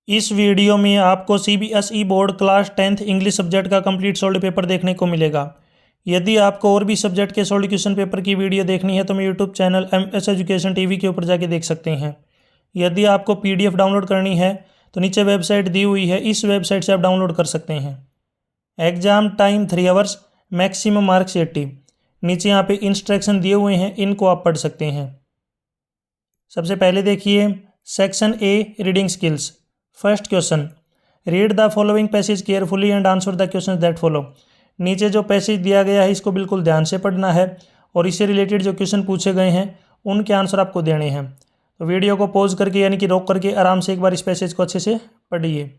इस वीडियो में आपको CBSE board class 10th English subject का कंप्लीट सोल्ड पेपर देखने को मिलेगा। यदि आपको और भी सब्जेक्ट के सोल्ड क्वेश्चन पेपर की वीडियो देखनी है तो मेरे YouTube channel MS education TV के ऊपर जाके देख सकते हैं। यदि आपको पीडीएफ डाउनलोड करनी है तो नीचे वेबसाइट दी हुई है, इस वेबसाइट से आप डाउनलोड कर सकते हैं। Exam time 3 hours, maximum marks 80। नीचे यहाँ पे इंस्ट्रक्शन दिए हुए हैं, इनको आप पढ़ सकते हैं। सबसे पहले देखिए section A reading skills. First question, read the following passage carefully and answer the question that follow. नीचे जो पैसेज दिया गया है इसको बिल्कुल ध्यान से पढ़ना है और इससे रिलेटेड जो क्वेश्चन पूछे गए हैं उनके आंसर आपको देने हैं। तो वीडियो को पॉज करके यानी कि रोक करके आराम से एक बार इस पैसेज को अच्छे से पढ़िए।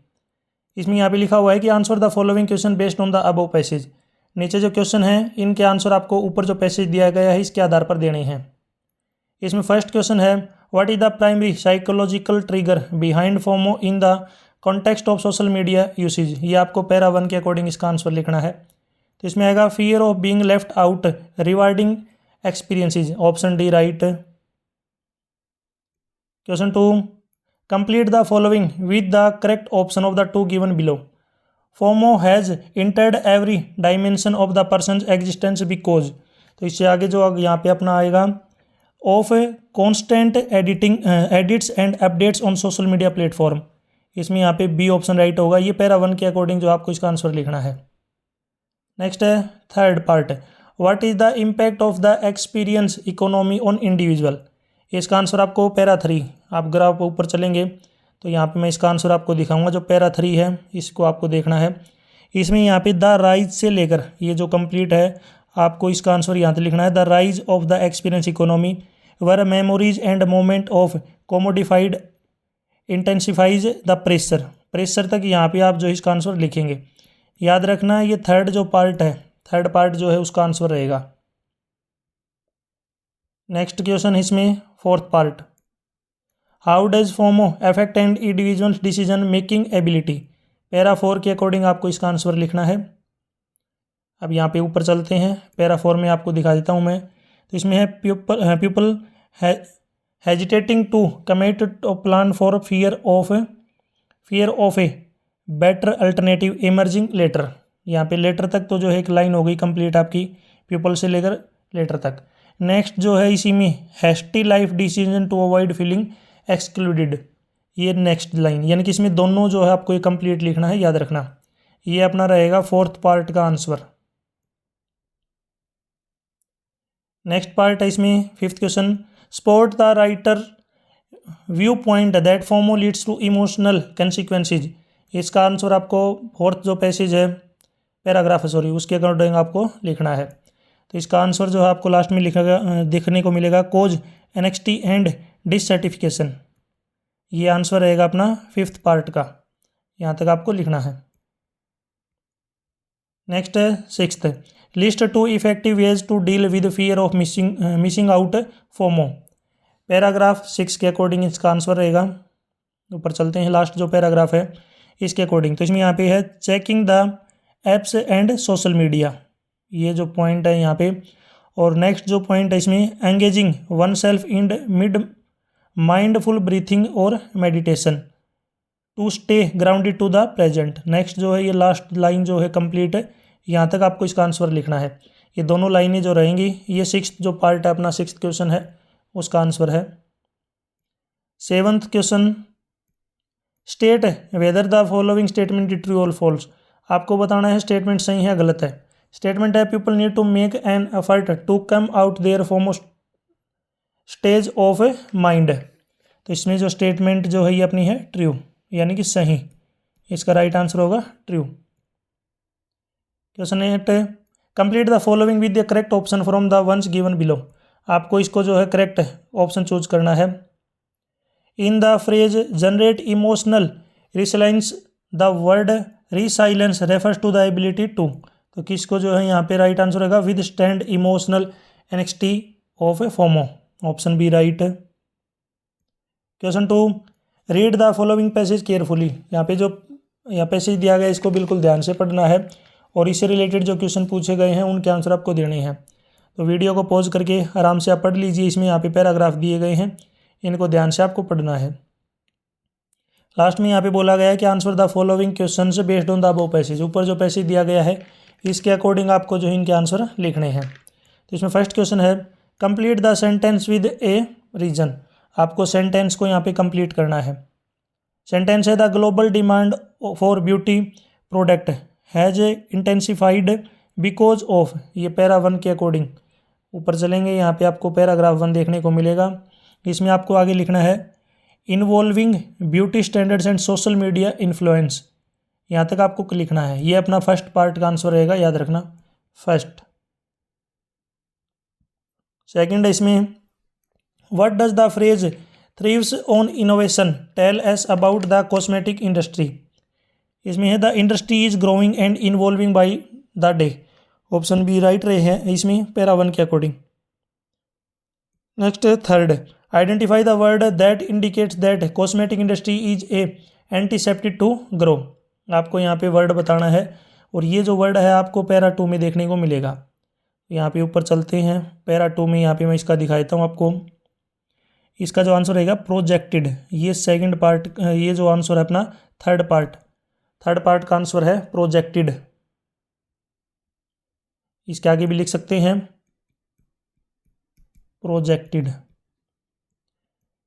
इसमें यहाँ पे लिखा हुआ है कि answer the following question based on the above passage. नीचे जो क्वेश्चन है इनके आंसर आपको ऊपर जो पैसेज दिया गया है इसके आधार पर देने हैं। इसमें फर्स्ट क्वेश्चन है, what is the primary psychological trigger behind FOMO in the context of social media usage. ये आपको पैरा 1 के अकॉर्डिंग इसका आंसर लिखना है। तो इसमें आएगा fear of being left out rewarding experiences, option D right. Question 2, complete the following with the correct option of the two given below. FOMO has entered every dimension of the person existence because. तो इससे आगे जो यहाँ पे अपना आएगा of constant edits and updates on social media platform. इसमें यहाँ पे बी ऑप्शन राइट होगा। ये पैरा 1 के अकॉर्डिंग जो आपको इसका आंसर लिखना है। नेक्स्ट है third part, what is the impact of the experience economy on individual. इसका आंसर आपको पैरा 3, आप ग्राफ ऊपर चलेंगे तो यहाँ पे मैं इसका आंसर आपको दिखाऊंगा। जो पैरा 3 है इसको आपको देखना है। इसमें यहाँ पे द राइज से लेकर ये जो कंप्लीट है आपको इसका आंसर यहाँ पे लिखना है। The rise of the experience economy where memories and moment of commodified intensifies the pressure तक यहाँ पे आप जो इसका आंसर लिखेंगे। याद रखना ये थर्ड जो पार्ट है, थर्ड पार्ट जो है उसका आंसर रहेगा। नेक्स्ट क्वेश्चन इसमें fourth part, how does FOMO affect and individual decision making ability. Para 4 के अकॉर्डिंग आपको इसका आंसर लिखना है। अब यहाँ पे ऊपर चलते हैं, पैरा 4 में आपको दिखा देता हूँ मैं। तो इसमें है people hesitating to commit plan for fear of a better alternative emerging later. यहाँ पे लेटर तक तो जो है एक लाइन हो गई कंप्लीट आपकी, पीपल से लेकर लेटर तक। नेक्स्ट जो है इसी में hasty life decision to avoid feeling excluded, ये नेक्स्ट लाइन, यानी कि इसमें दोनों जो है आपको ये कंप्लीट लिखना है। याद रखना ये अपना रहेगा फोर्थ पार्ट का आंसर। नेक्स्ट पार्ट है इसमें fifth question, spot the writer view point that FOMO leads to emotional consequences. इसका आंसर आपको फोर्थ जो पैसेज है पैराग्राफ है सॉरी उसके अकॉर्डिंग आपको लिखना है। तो इसका आंसर जो है आपको लास्ट में लिखा देखने को मिलेगा, कोज एनेक्सिटी एंड डिससर्टिफिकेशन। ये आंसर रहेगा अपना फिफ्थ पार्ट का, यहाँ तक आपको लिखना है। नेक्स्ट है sixth, list 2 effective ways to deal with fear of missing out FOMO. Paragraph 6 के अकॉर्डिंग इसका आंसर रहेगा। ऊपर चलते हैं, लास्ट जो पैराग्राफ है इसके अकॉर्डिंग। तो इसमें यहाँ पे है checking the apps and social media, ये जो पॉइंट है यहाँ पे। और नेक्स्ट जो पॉइंट है इसमें engaging oneself in mid mindful breathing और meditation to stay grounded to the present. Next जो है ये लास्ट लाइन जो है कंप्लीट है, यहाँ तक आपको इसका आंसर लिखना है। ये दोनों लाइनें जो रहेंगी ये सिक्स्थ जो पार्ट है अपना, सिक्स्थ क्वेश्चन है उसका आंसर है। Seventh question, state whether the following statement is true और फॉल्स। आपको बताना है स्टेटमेंट सही है गलत है। स्टेटमेंट है people need to make an effort to come out there foremost stage of mind. तो इसमें जो स्टेटमेंट जो है ये अपनी है ट्रू, यानी कि सही। इसका राइट आंसर होगा true. Question 8, complete the following with the correct option from the ones given below. आपको इसको जो है करेक्ट ऑप्शन चूज करना है। In the phrase generate emotional resilience the word resilience refers to the ability to. तो किसको जो है यहाँ पे राइट आंसर होगा, withstand emotional anxiety of a FOMO, option B right. Question 2, read the following passage carefully. यहाँ पे जो पैसेज दिया गया है इसको बिल्कुल ध्यान से पढ़ना है और इससे रिलेटेड जो क्वेश्चन पूछे गए हैं उनके आंसर आपको देने हैं। तो वीडियो को पॉज करके आराम से आप पढ़ लीजिए। इसमें यहाँ पे पैराग्राफ दिए गए हैं, इनको ध्यान से आपको पढ़ना है। लास्ट में यहाँ पे बोला गया है कि आंसर द फॉलोइंग क्वेश्चन से based on the above passage. ऊपर जो पैसेज दिया गया है इसके अकॉर्डिंग आपको जो इनके आंसर लिखने हैं। तो इसमें फर्स्ट क्वेश्चन है complete the sentence with a reason. आपको सेंटेंस को यहाँ पे कंप्लीट करना है। सेंटेंस है the global demand for beauty product has intensified because of, ये पैरा 1 के अकॉर्डिंग। ऊपर चलेंगे यहाँ पे आपको पैराग्राफ 1 देखने को मिलेगा। इसमें आपको आगे लिखना है involving beauty standards and social media influence. यहाँ तक आपको लिखना है। ये अपना फर्स्ट पार्ट का आंसर रहेगा, याद रखना फर्स्ट। सेकंड है इसमें what does the phrase thrives on innovation tell us about the cosmetic industry. इसमें है the industry is growing and involving by the day. Option B right रहे हैं इसमें पैरा 1 के according. Next third identify the word that indicates that cosmetic industry is a antiseptic to grow. आपको यहाँ पे word बताना है और ये जो वर्ड है आपको पैरा 2 में देखने को मिलेगा। यहाँ पे ऊपर चलते हैं पैरा 2 में। यहाँ पे मैं इसका दिखाता हूँ आपको। इसका जो आंसर रहेगा प्रोजेक्टेड, ये सेकंड पार्ट, ये जो आंसर है अपना थर्ड पार्ट का आंसर है प्रोजेक्टेड। इसके आगे भी लिख सकते हैं प्रोजेक्टेड।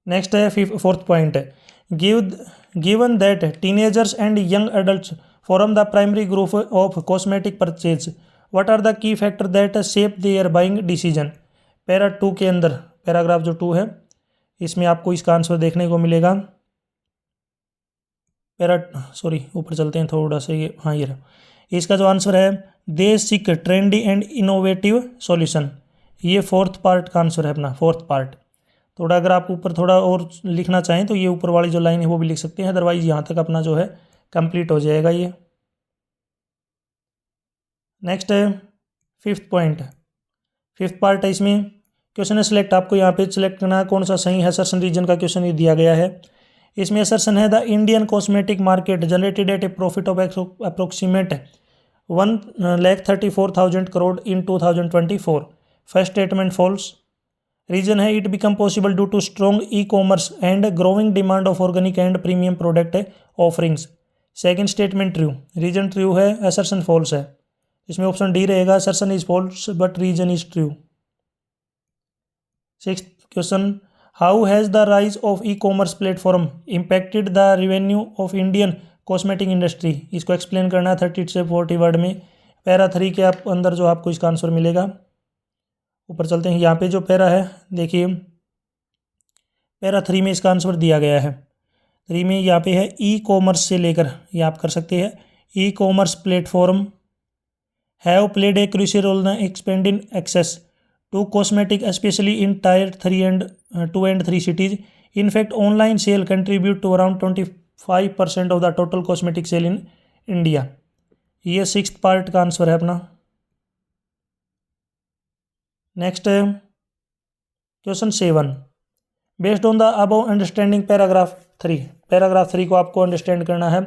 नेक्स्ट है फोर्थ पॉइंट है given that teenagers and young adults form the primary group of cosmetic purchase what are the key factor that shape their buying decision. Para 2 के अंदर पैराग्राफ जो 2 है इसमें आपको इसका आंसर देखने को मिलेगा। ऊपर चलते हैं थोड़ा सा, ये हाँ ये रहा। इसका जो आंसर है they seek trendy and innovative solution. ये फोर्थ पार्ट का आंसर है अपना, फोर्थ पार्ट। थोड़ा अगर आप ऊपर थोड़ा और लिखना चाहें तो ये ऊपर वाली जो लाइन है वो भी लिख सकते हैं, अदरवाइज यहाँ तक अपना जो है कंप्लीट हो जाएगा ये। नेक्स्ट है फिफ्थ पॉइंट, फिफ्थ पार्ट है इसमें क्वेश्चन है सिलेक्ट। आपको यहाँ पे सिलेक्ट करना है कौन सा सही है। असर्शन रीजन का क्वेश्चन ये दिया गया है। इसमें असर्शन है the Indian cosmetic market generated at a profit of approximate 1,34,000 crore in 2024। First statement false. Reason है it become possible due to strong e commerce and growing demand of organic and premium product offerings. Second statement true. Reason true है, assertion false है। इसमें option D रहेगा assertion is false but reason is true. Sixth question how has the rise of e commerce platform impacted the revenue of Indian cosmetic industry. इसको explain करना है 30 से 40 word में। Para 3 के आप अंदर जो आपको इसका आंसर मिलेगा। ऊपर चलते हैं, यहाँ पे जो पैरा है देखिए पैरा 3 में इसका आंसर दिया गया है। 3 में यहाँ पे है ई कॉमर्स से लेकर, ये आप कर सकते हैं e commerce platform have played a crucial role in expanding access to cosmetic especially in tier 2 and 3 cities. In fact, online sale contribute to around 25% of the total cosmetic sale in India. ये sixth part का answer है अपना। Next है question 7 based on the above understanding paragraph 3। Paragraph 3 को आपको understand करना है।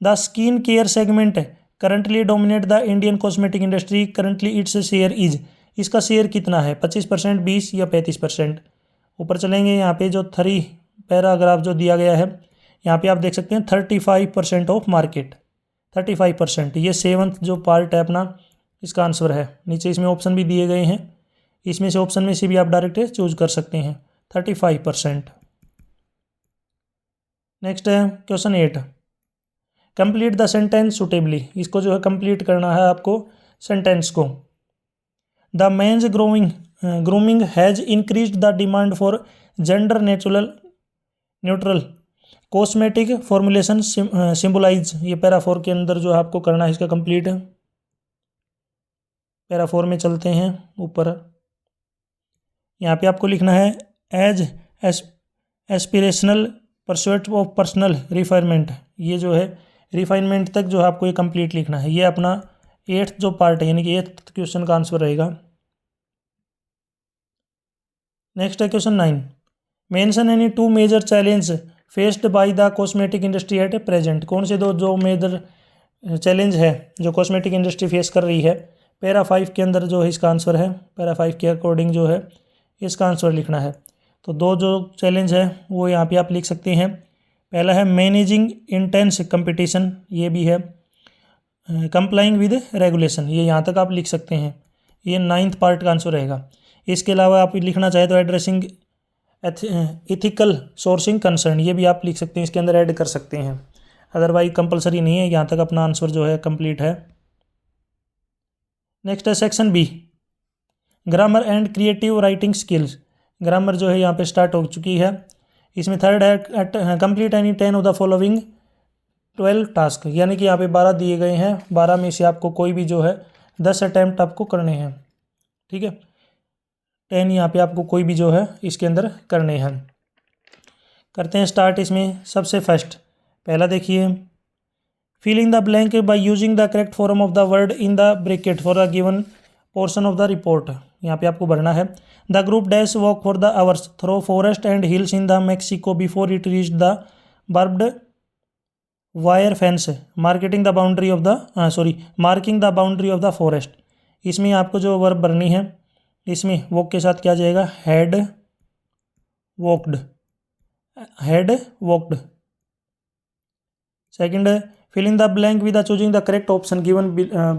The skin care segment currently dominate the Indian cosmetic industry, currently its share is. इसका शेयर कितना है, 25%, 20 या 35%। ऊपर चलेंगे, यहाँ पे जो 3 पैराग्राफ जो दिया गया है यहाँ पे आप देख सकते हैं 35% ऑफ मार्केट, 35%। ये 7th जो पार्ट है अपना इसका आंसर है। नीचे इसमें ऑप्शन भी दिए गए हैं, इसमें से ऑप्शन में से भी आप डायरेक्ट चूज कर सकते हैं 35%। नेक्स्ट है question 8 complete the sentence suitably. इसको जो है कंप्लीट करना है आपको सेंटेंस को। The men's grooming has increased the demand for gender neutral cosmetic formulation symbolise. ये पैरा 4 के अंदर जो आपको करना है इसका कंप्लीट है। पैरा 4 में चलते हैं ऊपर, यहाँ पे आपको लिखना है as aspirational pursuit of personal refinement. ये जो है रिफाइनमेंट तक जो है आपको ये कंप्लीट लिखना है। ये अपना 8th जो पार्ट है यानी कि 8th क्वेश्चन का आंसर रहेगा। नेक्स्ट है question 9 mention any 2 major challenge faced by the cosmetic industry at present. कौन से दो जो मेजर चैलेंज है जो कॉस्मेटिक इंडस्ट्री फेस कर रही है। पैरा 5 के अंदर जो है इसका आंसर है, पैरा 5 के अकॉर्डिंग जो है इसका आंसर लिखना है। तो 2 जो चैलेंज है वो यहाँ पे आप लिख सकते हैं। पहला है मैनेजिंग इंटेंस कंपटीशन, ये भी है। कंप्लाइंग विद रेगुलेशन, ये यहाँ तक आप लिख सकते हैं, ये 9th पार्ट का आंसर रहेगा। इसके अलावा आप लिखना चाहे तो एड्रेसिंग एथिकल सोर्सिंग कंसर्न, ये भी आप लिख सकते हैं, इसके अंदर ऐड कर सकते हैं, अदरवाइज कंपलसरी नहीं है। यहाँ तक अपना आंसर जो है कंप्लीट है। नेक्स्ट है section B, grammar and creative writing skills. Grammar जो है यहाँ पे स्टार्ट हो चुकी है। इसमें थर्ड है complete any 10 of the following 12 task, यानी कि यहाँ पे 12 दिए गए हैं, 12 में से आपको कोई भी जो है 10 अटैम्प्ट आपको करने हैं, ठीक है। 10 यहाँ पे आपको कोई भी जो है इसके अंदर करने हैं। करते हैं स्टार्ट। इसमें सबसे फर्स्ट पहला देखिए, filling the blank by using the correct form of the word in the bracket for the given portion of the report. यहाँ पे आपको भरना है, the group dash walk for the hours through forest and hills in the Mexico before it reach the barbed wire fence marking the boundary of the forest. इसमें आपको जो verb भरनी है, इसमें वॉक के साथ क्या जाएगा, had walked. Second, filling the blank with choosing the correct option given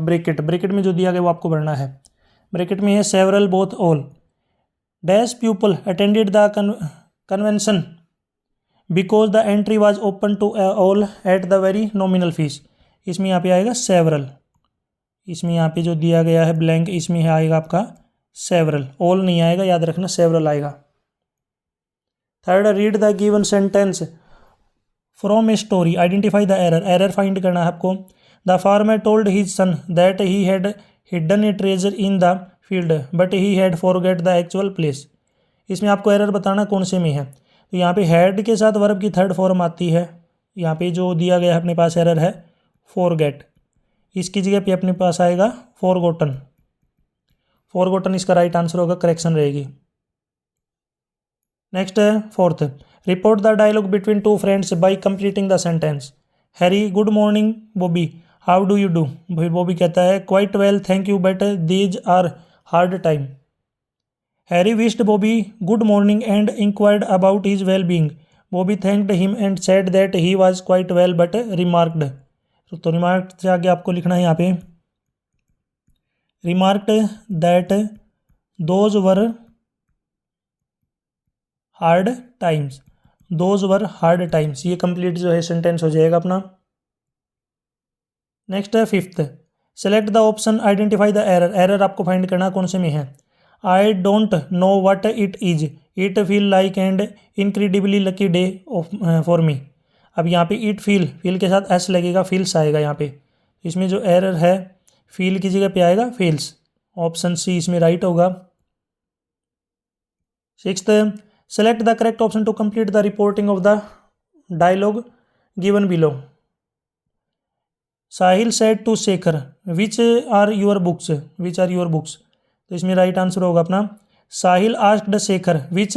bracket में जो दिया गया वो आपको भरना है। ब्रैकेट में है several both all dash people attended the convention because the entry was open to all at the very nominal fee. इसमें यहाँ पे आएगा सेवरल, इसमें यहाँ पे जो दिया गया है ब्लैंक, इसमें आएगा आपका सेवरल, ऑल नहीं आएगा, याद रखना सेवरल आएगा। Third, read the given sentence from a story, identify the error find करना है आपको। The farmer told his son that he had hidden A treasure in the field but he had forget the actual place. इसमें आपको error बताना कौन से में है। तो यहाँ पे हैड के साथ वर्ब की थर्ड फॉर्म आती है, यहाँ पे जो दिया गया है अपने पास एरर है फॉरगेट, इसकी जगह पे अपने पास आएगा फॉरगॉटन इसका राइट आंसर होगा, करेक्शन रहेगी। नेक्स्ट है fourth, report the dialogue between two friends by completing the sentence. Harry, good morning Bobby, how do you do. Bobby कहता है quite well thank you but these are hard time. Harry wished Bobby good morning and inquired about his well being. Bobby thanked him and said that he was quite well but remarked. तो remark से आगे आपको लिखना है यहाँ पे, remarked that those were hard times, ये complete जो है सेंटेंस हो जाएगा अपना। नेक्स्ट है fifth, select the option identify the error आपको फाइंड करना कौन से में है। I don't know what it is, it feel like and incredibly lucky day for me. अब यहाँ पे इट फील के साथ एस लगेगा, फील्स आएगा यहाँ पे, इसमें जो एरर है फील की जगह पे आएगा फील्स, ऑप्शन सी इसमें राइट होगा। Sixth, select the correct option to complete the reporting of the dialogue given below. Sahil said to Shekhar which are your books, तो इसमें राइट आंसर होगा अपना Sahil asked Shekhar which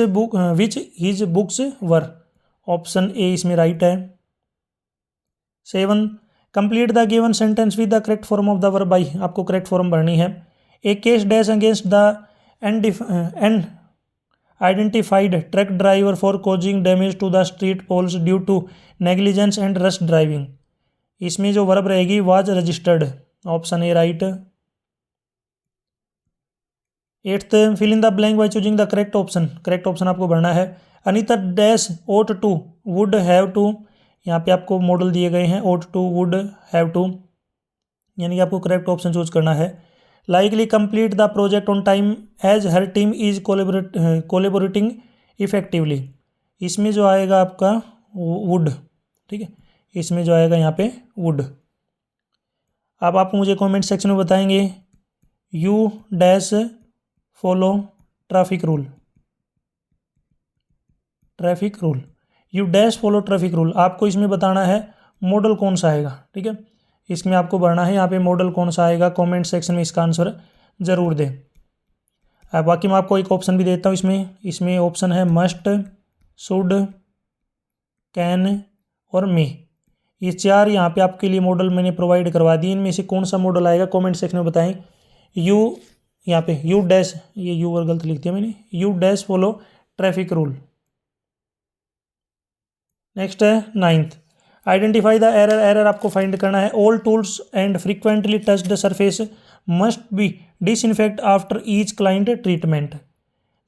his books were, option A इसमें right है। 7, complete the given sentence with the correct form of the verb by, आपको correct form भरनी है। A case dash against the identified truck driver for causing damage to the street poles due to negligence and rash driving. इसमें जो verb रहेगी was registered, option A right. 8th, fill in the blank by choosing the correct option आपको भरना है। Anita dash ought to would have to, यहाँ पे आपको model दिए गए हैं ought to would have to, यानी कि आपको करेक्ट ऑप्शन चूज करना है। Likely complete the project on time as her team is collaborating effectively. इसमें जो आएगा आपका वुड, ठीक है, इसमें जो आएगा यहाँ पे वुड। अब आप मुझे कमेंट सेक्शन में बताएंगे you dash follow traffic rule, you dash follow traffic rule. आपको इसमें बताना है मॉडल कौन सा आएगा, ठीक है, इसमें आपको भरना है यहाँ पे मॉडल कौन सा आएगा, कमेंट सेक्शन में इसका आंसर ज़रूर दें। बाकी मैं आपको एक ऑप्शन भी देता हूँ इसमें ऑप्शन है मस्ट, शुड, कैन और मे। ये 4 यहाँ पे आपके लिए मॉडल मैंने प्रोवाइड करवा दिए, इनमें से कौन सा मॉडल आएगा कमेंट सेक्शन में बताएं। यू, यहाँ पे यू डैश, ये यू और गलत लिख दिया मैंने, you dash follow traffic rule, next है 9th, identify the error. Error आपको फाइंड करना है। All tools and frequently touched surface must be disinfect after each client treatment.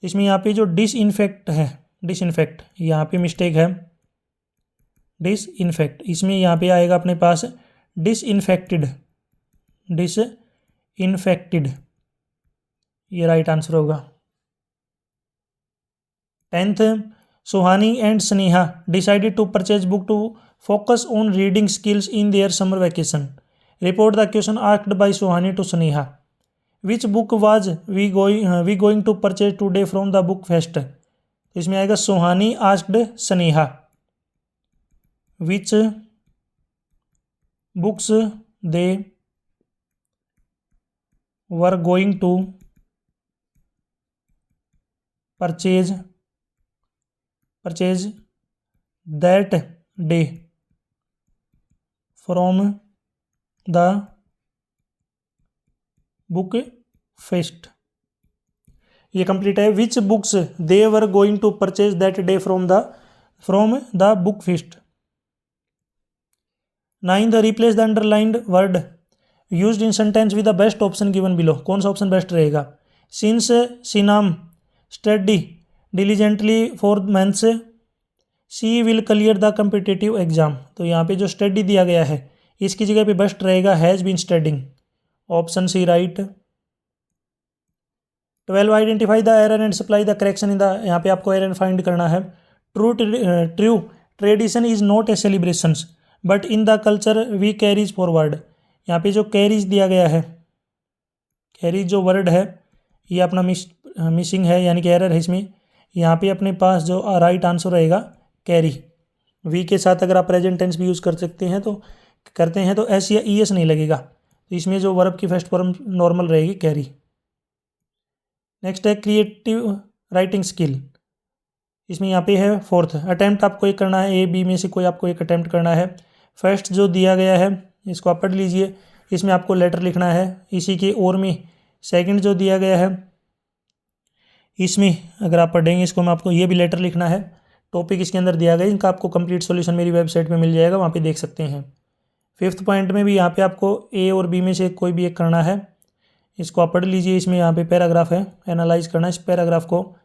इसमें यहाँ पे जो डिसइंफेक्ट है, डिसइंफेक्ट यहाँ पे मिस्टेक है, डिसइंफेक्ट इसमें यहाँ पे आएगा अपने पास डिसइंफेक्टेड, डिसइंफेक्टेड, ये राइट आंसर होगा। 10th, Suhani and Sneha decided to purchase book to focus on reading skills in their summer vacation. Report the question asked by Suhani to Sneha. Which book was we going to purchase today from the book fest? इसमें आएगा सुहानी asked Sneha which books they were going to purchase that day from the book fest। ये complete है। Which books they were going to purchase that day from the book fest. 9th, replace the underlined word used in sentence with the best option given below. कौन सा option best रहेगा? Since सीनाम study diligently for months she will clear the competitive exam. तो यहाँ पे जो study दिया गया है इसकी जगह पे बेस्ट रहेगा has been studying, option C right. 12, identify the error and supply the correction in the. यहाँ पे आपको एरर फाइंड करना है। True tradition is not a celebrations but in the culture we carries forward. यहाँ पे जो carries दिया गया है, कैरीज जो वर्ड है ये अपना मिसिंग है, यानी कि एरर है इसमें। यहाँ पे अपने पास जो राइट आंसर रहेगा कैरी। वी के साथ अगर आप प्रेजेंट टेंस भी यूज़ कर सकते हैं तो करते हैं तो एस या ई एस नहीं लगेगा, तो इसमें जो वर्ब की फर्स्ट फॉर्म नॉर्मल रहेगी कैरी। नेक्स्ट है क्रिएटिव राइटिंग स्किल। इसमें यहाँ पे है 4th, अटैम्प्ट आपको एक करना है। ए बी में से कोई आपको एक अटैम्प्ट करना है। फर्स्ट जो दिया गया है इसको आप पढ़ लीजिए, इसमें आपको लेटर लिखना है। इसी के और में सेकंड जो दिया गया है इसमें अगर आप पढ़ेंगे इसको, मैं आपको ये भी लेटर लिखना है। टॉपिक इसके अंदर दिया गया है, इनका आपको कंप्लीट सॉल्यूशन मेरी वेबसाइट पे मिल जाएगा, वहाँ पे देख सकते हैं। 5th पॉइंट में भी यहाँ पे आपको ए और बी में से कोई भी एक करना है। इसको आप पढ़ लीजिए, इसमें यहाँ पे पैराग्राफ है, एनालाइज करना है इस पैराग्राफ को।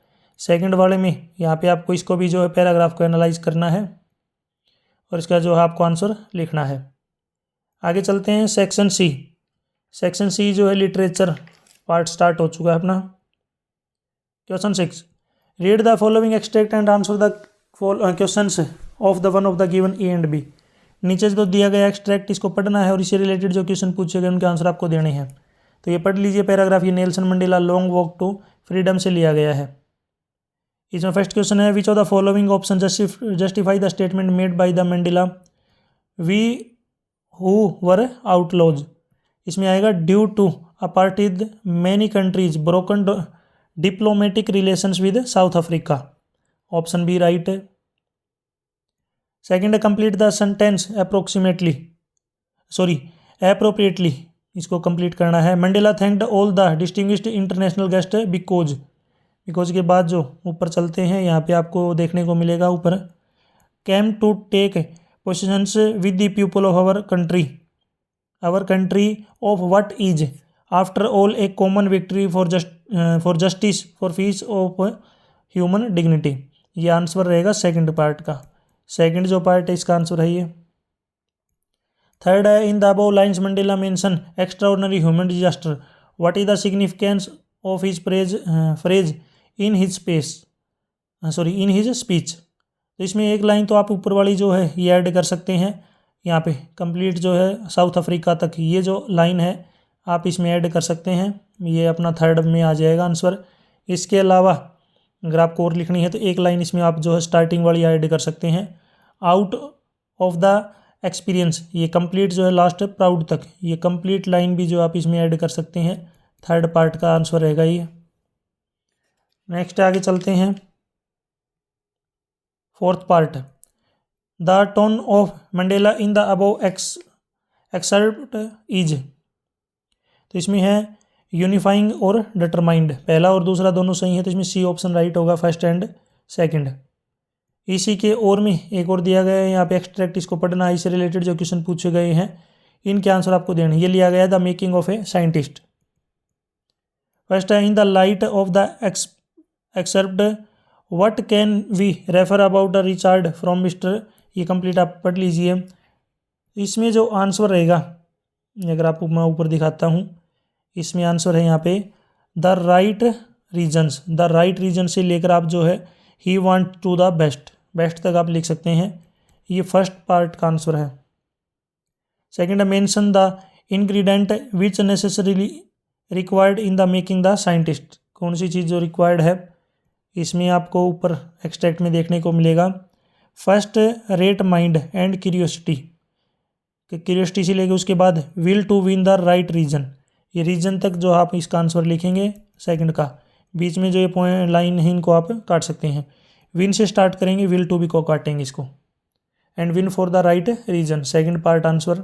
सेकंड वाले में यहाँ पे आपको इसको भी जो है पैराग्राफ को एनालाइज करना है और इसका जो है आपको आंसर लिखना है। आगे चलते हैं सेक्शन सी। सेक्शन सी जो है लिटरेचर पार्ट स्टार्ट हो चुका है अपना। Question 6, read the following extract and answer the questions of the one of the given A and B. नीचे जो दिया गया एक्सट्रैक्ट इसको पढ़ना है और इससे रिलेटेड जो क्वेश्चन पूछे गए उनके आंसर आपको देने हैं। तो ये पढ़ लीजिए पैराग्राफ, ये Nelson Mandela long walk to freedom से लिया गया है। इसमें फर्स्ट क्वेश्चन है, which of the following option justify the statement made by the Mandela we who were outlaws. इसमें आएगा due to apartheid many countries broken diplomatic relations with South Africa, option B right है। Second है, complete the sentence appropriately, इसको complete करना है। Mandela thanked all the distinguished international guest because के बाद जो ऊपर चलते हैं यहाँ पे आपको देखने को मिलेगा ऊपर, came to take positions with the people of our country of what is after all a common victory for justice for peace of human dignity. ये आंसर रहेगा सेकंड पार्ट का। सेकंड जो पार्ट है इसका आंसर है ये। Third है, in the above lines Mandela mention extraordinary human disaster, what is the significance of his phrase in his speech. तो इसमें एक लाइन तो आप ऊपर वाली जो है ये ऐड कर सकते हैं, यहाँ पे कंप्लीट जो है साउथ अफ्रीका तक ये जो लाइन है आप इसमें ऐड कर सकते हैं, ये अपना थर्ड में आ जाएगा आंसर। इसके अलावा अगर आपको और लिखनी है तो एक लाइन इसमें आप जो है स्टार्टिंग वाली ऐड कर सकते हैं, आउट ऑफ द एक्सपीरियंस, ये कंप्लीट जो है लास्ट प्राउड तक, ये कंप्लीट लाइन भी जो आप इसमें ऐड कर सकते हैं। थर्ड पार्ट का आंसर रहेगा ये। नेक्स्ट आगे चलते हैं, fourth part, the tone of Mandela in the above exert is. तो इसमें है यूनिफाइंग और डिटरमाइंड, पहला और दूसरा दोनों सही है, तो इसमें सी ऑप्शन राइट होगा, फर्स्ट एंड सेकंड। इसी के और में एक और दिया गया है यहाँ पे एक्सट्रैक्ट, इसको पढ़ना है, इससे रिलेटेड जो क्वेश्चन पूछे गए हैं इनके आंसर आपको देने। ये लिया गया है the making of a scientist. First है in the light of the excerpt what can we refer about the Richard from mister, ये कंप्लीट आप पढ़ लीजिए। इसमें जो आंसर रहेगा, अगर आपको मैं ऊपर दिखाता हूँ, इसमें आंसर है यहाँ पे the right reasons. The right reason से लेकर आप जो है he want to the best, best तक आप लिख सकते हैं। ये फर्स्ट पार्ट का आंसर है। सेकंड है mention the ingredient which necessarily required in the making the scientist, कौन सी चीज़ जो रिक्वायर्ड है, इसमें आपको ऊपर एक्सट्रैक्ट में देखने को मिलेगा। First rate mind and curiosity, curiosity से लेकर उसके बाद will to win the right reason, ये रीजन तक जो आप इसका आंसर लिखेंगे सेकंड का, बीच में जो ये पॉइंट लाइन है इनको आप काट सकते हैं। विन से स्टार्ट करेंगे, विल टू भी को काटेंगे इसको, and win for the right reason, second part answer.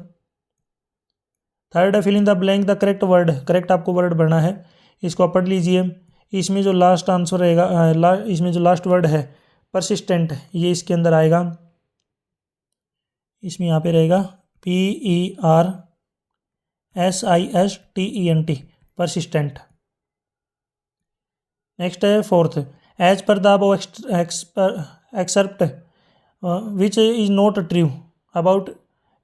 Third है fill in the blank the correct word, correct आपको वर्ड भरना है, इसको आप पढ़ लीजिए। इसमें जो लास्ट आंसर रहेगा, इसमें जो लास्ट वर्ड है परसिस्टेंट, ये इसके अंदर आएगा, इसमें यहाँ पे रहेगा PERSISTENT, परसिस्टेंट। नेक्स्ट है fourth, as per the above except which is not true about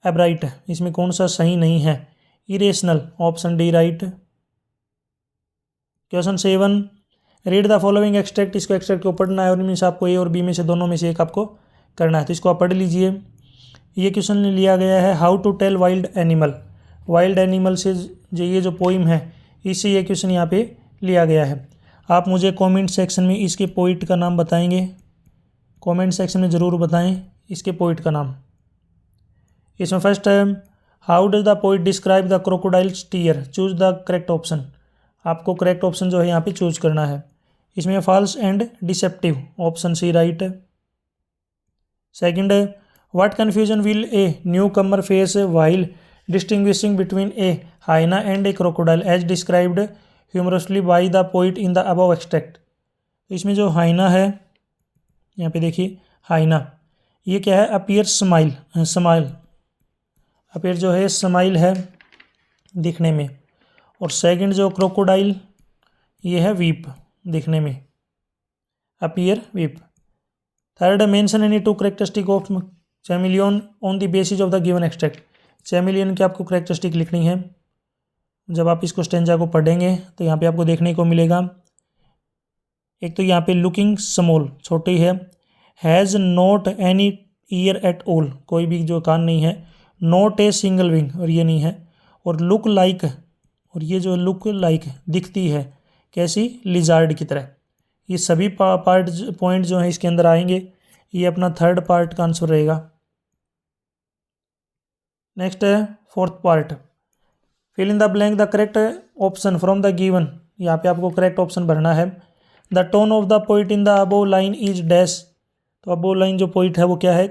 Ebright, इसमें कौन सा सही नहीं है, irrational, option D right. Question 7, read the following extract, इसको एक्सट्रैक्ट को पढ़ना है और इनमें से आपको ए और बी में से दोनों में से एक आपको करना है, तो इसको आप पढ़ लीजिए। ये क्वेश्चन लिया गया है how to tell wild animal, wild animal से जो ये जो पोइम है इससे ये क्वेश्चन यहाँ पे लिया गया है। आप मुझे कमेंट सेक्शन में इसके पोइट का नाम बताएंगे, कमेंट सेक्शन में ज़रूर बताएं इसके पोइट का नाम। इसमें फर्स्ट है how does the poet describe the crocodiles tear, choose the correct option, आपको करेक्ट ऑप्शन जो है यहाँ पे चूज करना है। इसमें false and deceptive, option C right. Second है what confusion will a newcomer face while distinguishing between a hyena and a crocodile as described humorously by the poet in the above extract. इसमें जो हाइना है, यहाँ पे देखिए हाइना, ये क्या है, अपीयर स्माइल, स्माइल अपीयर जो है स्माइल है दिखने में, और सेकंड जो क्रोकोडाइल ये है वीप दिखने में, appear weep. Third mention any two characteristic of chameleon on the basis of the given extract, chameleon की आपको करेक्टरिस्टिक लिखनी है। जब आप इसको स्टेंजा को पढ़ेंगे तो यहाँ पे आपको देखने को मिलेगा, एक तो यहाँ पे लुकिंग स्मॉल, छोटी है, has not any year at all, कोई भी जो कान नहीं है, नॉट ए सिंगल विंग, और ये नहीं है, और लुक लाइक, और ये जो लुक लाइक दिखती है कैसी, लिजार्ड की तरह। ये सभी पार्ट पॉइंट जो हैं इसके अंदर आएंगे, ये अपना थर्ड पार्ट का आंसर रहेगा। नेक्स्ट है fourth part, fill in the blank the correct option from the given, यहाँ पे आपको करेक्ट ऑप्शन भरना है। The tone of the poet in the above line is dash, तो अबोव लाइन जो पोइट है वो क्या है,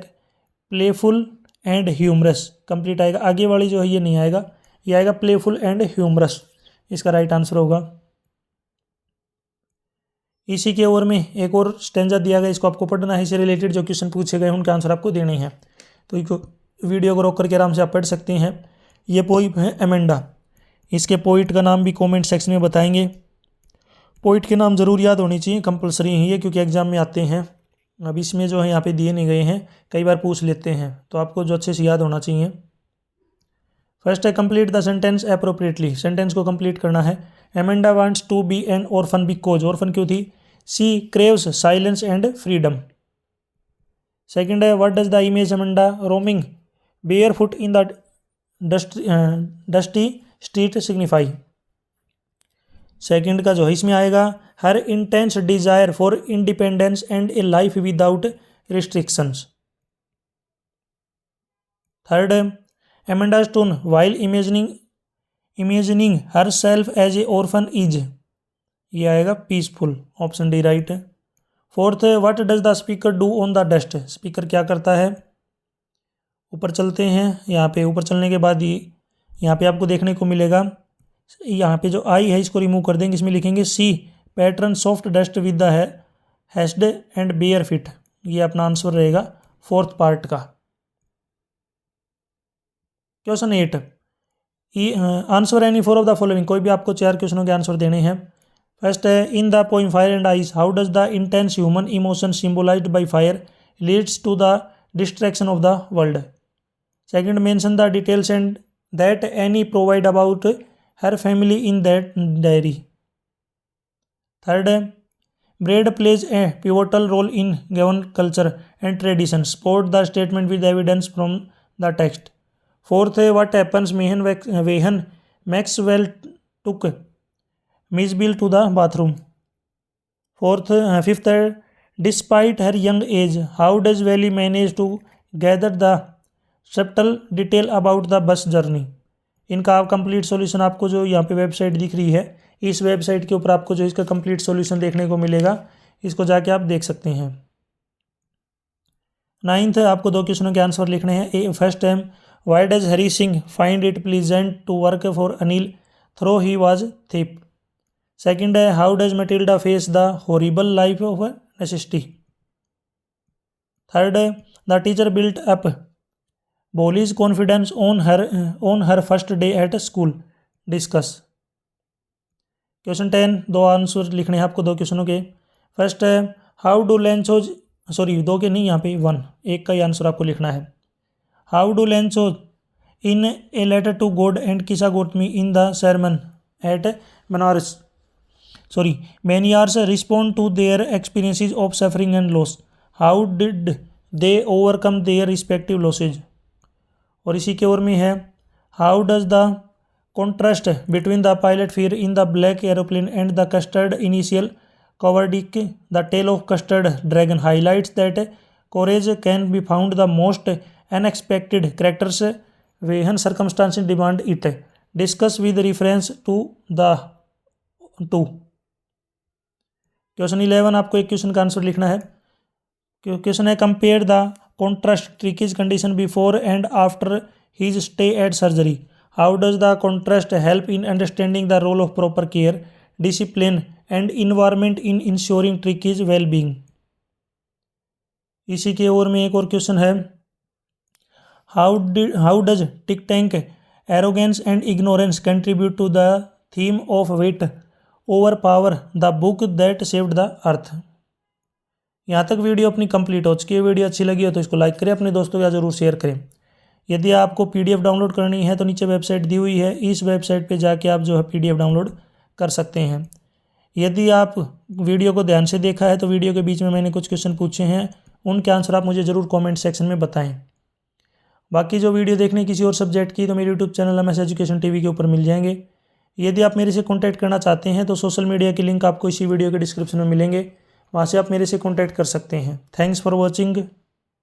प्लेफुल एंड ह्यूमरस, कंप्लीट आएगा, आगे वाली जो है ये नहीं आएगा, ये आएगा प्लेफुल एंड ह्यूमरस, इसका राइट आंसर होगा। इसी के ओर में एक और स्टेंजा दिया गया, इसको आपको पढ़ना है, इससे रिलेटेड जो क्वेश्चन पूछे गए उनके आंसर आपको देने हैं, तो इसको वीडियो को रोक करके आराम से आप पढ़ सकते हैं। ये पोइट है एमेंडा, इसके पोइट का नाम भी कमेंट सेक्शन में बताएंगे। पोइट के नाम ज़रूर याद होनी चाहिए, कंपलसरी ही है क्योंकि एग्जाम में आते हैं। अब इसमें जो है यहाँ पे दिए नहीं गए हैं, कई बार पूछ लेते हैं, तो आपको जो अच्छे से याद होना चाहिए। फर्स्ट है complete the sentence appropriately, sentence को कंप्लीट करना है। Amanda wants to be an orphan because, orphan क्यों थी, she craves silence and freedom. Second है what does the image Amanda roaming barefoot in the dusty street signify. Second का जो है इसमें आएगा her intense desire for independence and a life without restrictions. Third Amanda stone while imagining herself as a orphan is, ये आएगा peaceful, option D right. Fourth what does the speaker do on the dust, speaker क्या करता है। ऊपर चलते हैं, यहाँ पे ऊपर चलने के बाद यहाँ पे आपको देखने को मिलेगा, यहाँ पे जो आई है इसको रिमूव कर देंगे, इसमें लिखेंगे she pattern soft dust with the hushed and bare feet, ये अपना आंसर रहेगा 4th पार्ट का। Question 8, answer any 4 of the following. कोई भी आपको 4 क्वेश्चनों के आंसर देने हैं। फर्स्ट है, in the poem fire and ice how does the intense human emotion symbolized by fire leads to the destruction of the world. Second, mention the details and that Anne provide about her family in that diary. Third है, bread plays a pivotal role in given culture and tradition, support the statement with evidence from the text. Fourth है, what happens when Maxwell took miss bill to the bathroom. Fifth है, despite her young age how does Valli manage to gather the subtle detail about the bus journey. इनका complete solution आपको जो यहाँ पे website दिख रही है, इस वेबसाइट के ऊपर आपको जो इसका कंप्लीट सॉल्यूशन देखने को मिलेगा, इसको जाके आप देख सकते हैं। 9th है, आपको 2 क्वेश्चनों के आंसर लिखने हैं। फर्स्ट है, why does Hari Singh find it pleasant to work for Anil through he was thief. Second है, how does Matilda face the horrible life of necessity. Third है, the teacher built up Bholi's confidence on her first day at school, discuss. Question 10, 2 answer लिखने हैं आपको 2 क्वेश्चनों के। First है, how do Lencho's, sorry 2 के नहीं, यहाँ पे 1, एक का ही आंसर आपको लिखना है। How do Lencho in a letter to God and Kisa Gotami in the sermon at Manyars respond to their experiences of suffering and loss. How did they overcome their respective losses? और इसी के ओर में है, how does the contrast between the pilot fear in the black aeroplane and the custard initial cowardice, the tale of custard dragon, highlights that courage can be found the most unexpected characters when circumstances demand it. Discuss with reference to the two. Question 11, आपको एक question का answer लिखना है। Question है, compare the contrast Tricki's condition before and after his stay at surgery. How does the contrast help in understanding the role of proper care, discipline and environment in ensuring Tricki's well being. इसी के ओर में एक और question है, how does think tank arrogance and ignorance contribute to the theme of wit over power the book that saved the earth. यहाँ तक video अपनी कंप्लीट हो चुकी है। वीडियो अच्छी लगी हो तो इसको लाइक करें, अपने दोस्तों के साथ जरूर शेयर करें। यदि आपको PDF डाउनलोड करनी है तो नीचे वेबसाइट दी हुई है, इस वेबसाइट पे जाके आप जो है PDF डाउनलोड कर सकते हैं। यदि आप वीडियो को ध्यान से देखा है तो वीडियो के बीच में मैंने कुछ क्वेश्चन पूछे हैं, उनके आंसर आप मुझे ज़रूर कॉमेंट सेक्शन में बताएँ। बाकी जो वीडियो देखने किसी और सब्जेक्ट की तो मेरे YouTube channel MS education TV के ऊपर मिल जाएंगे। यदि आप मेरे से कॉन्टैक्ट करना चाहते हैं तो सोशल मीडिया के लिंक आपको इसी वीडियो के डिस्क्रिप्शन में मिलेंगे, वहाँ से आप मेरे से कॉन्टैक्ट कर सकते हैं। Thanks for watching.